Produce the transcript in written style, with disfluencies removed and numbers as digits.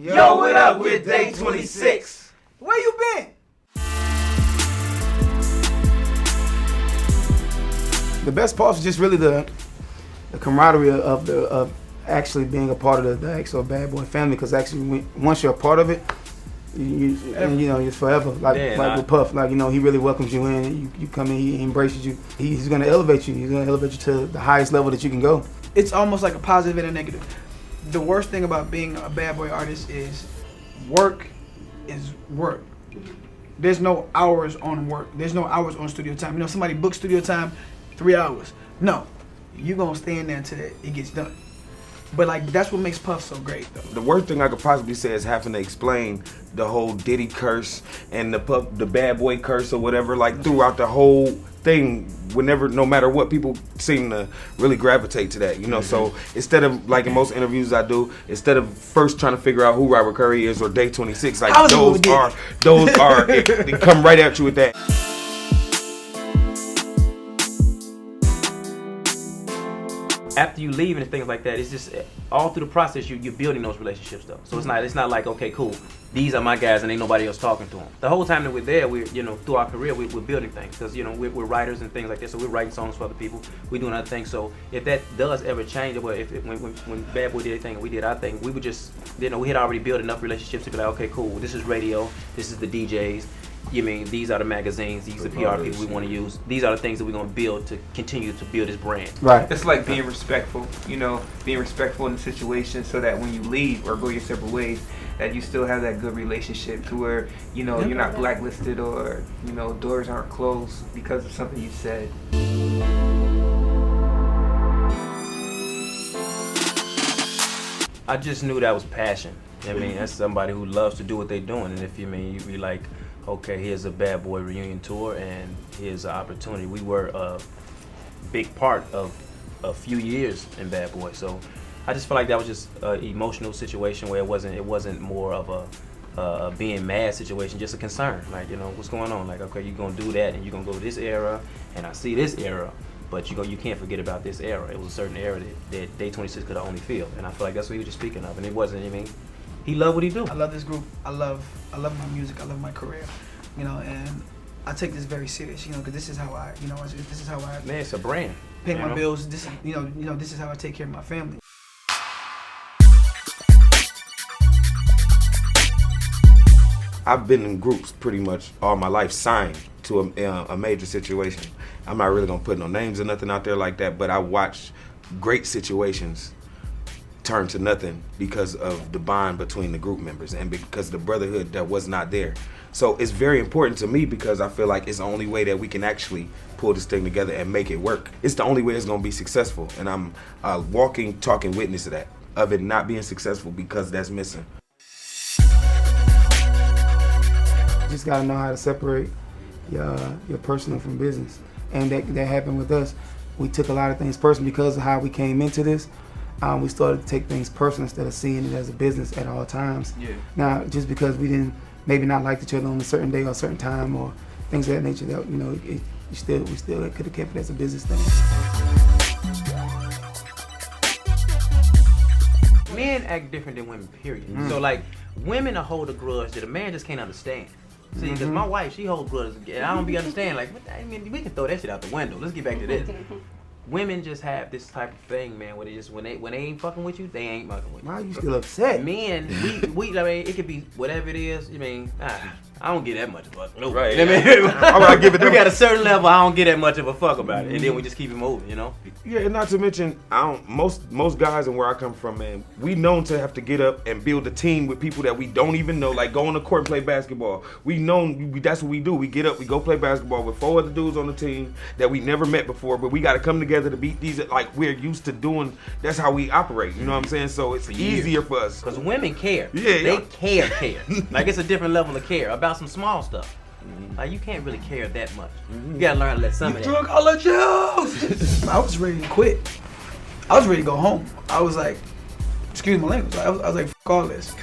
Yo, what up with Day26? Where you been? The best part is just really the camaraderie of actually being a part of the actual Bad Boy family. Because actually, once you're a part of it, you know, it's forever. Like with Puff, like, you know, he really welcomes you in. You come in, he embraces you. He's gonna elevate you. He's gonna elevate you to the highest level that you can go. It's almost like a positive and a negative. The worst thing about being a Bad Boy artist is work is work. There's no hours on work. There's no hours on studio time. You know, somebody books studio time 3 hours. No, you gonna stay in there until it gets done. But like, that's what makes Puff so great, though. The worst thing I could possibly say is having to explain the whole Diddy curse and the Bad Boy curse or whatever, like throughout the whole thing. No matter what, people seem to really gravitate to that, you know. So instead of, like in most interviews I do, instead of first trying to figure out who Robert Curry is or Day26, like those are they come right at you with that. After you leave and things like that, it's just all through the process you're building those relationships though. So it's not like, okay, cool, these are my guys and ain't nobody else talking to them. The whole time that we're there, through our career, we're building things because we're writers and things like this. So we're writing songs for other people. We're doing other things. So if that does ever change, well, when Bad Boy did their thing and we did our thing, we would just, we had already built enough relationships to be like, okay, cool, this is radio, this is the DJs. These are the magazines, these are the PR people we want to use. These are the things that we're going to build to continue to build this brand. Right. It's like being respectful, being respectful in the situation so that when you leave or go your separate ways, that you still have that good relationship to where, you're not blacklisted or, doors aren't closed because of something you said. I just knew that was passion. That's somebody who loves to do what they're doing. And if you be like, okay, here's a Bad Boy reunion tour and here's an opportunity. We were a big part of a few years in Bad Boy. So I just felt like that was just an emotional situation where it wasn't more of a being mad situation, just a concern. Like, what's going on? Like, okay, you're gonna do that and you're gonna go to this era and I see this era, but you can't forget about this era. It was a certain era that Day26 could only feel. And I feel like that's what he was just speaking of. And it wasn't, he loved what he do. I love this group. I love my music. I love my career. And I take this very serious. Because this is how I, this is how I. Man, it's a brand. Pay my bills. This is, this is how I take care of my family. I've been in groups pretty much all my life, signed to a major situation. I'm not really gonna put no names or nothing out there like that, but I watched great situations turn to nothing because of the bond between the group members and because of the brotherhood that was not there. So it's very important to me because I feel like it's the only way that we can actually pull this thing together and make it work. It's the only way it's gonna be successful, and I'm a walking, talking witness to that, of it not being successful because that's missing. You just gotta know how to separate your personal from business, and that happened with us. We took a lot of things personal because of how we came into this. We started to take things personal instead of seeing it as a business at all times. Yeah. Now, just because we didn't maybe not like each other on a certain day or a certain time or things of that nature, that we still could have kept it as a business thing. Men act different than women, period. So like, women will hold a grudge that a man just can't understand. See, because my wife, she holds grudges, and I don't be understanding, like, we can throw that shit out the window. Let's get back to this. Women just have this type of thing, man, where they just, when they ain't fucking with you, they ain't fucking with you. Why are you still upset? Men, it could be whatever it is. I don't get that much of a fuck. No. Right. I give it. We got a certain level. I don't get that much of a fuck about it, and then we just keep it moving, Yeah, and not to mention, most guys and where I come from, man, we known to have to get up and build a team with people that we don't even know, like go on the court and play basketball. That's what we do. We get up, we go play basketball with 4 other dudes on the team that we never met before, but we got to come together to beat these. Like, we're used to doing. That's how we operate. You know what I'm saying? So it's easier for us. Because women care. Yeah, they care. Like, it's a different level of care about some small stuff. Like, you can't really care that much. You gotta learn how to let some of that. Drunk all the juice. I was ready to quit. I was ready to go home. I was like, excuse my language. I was like, f all this.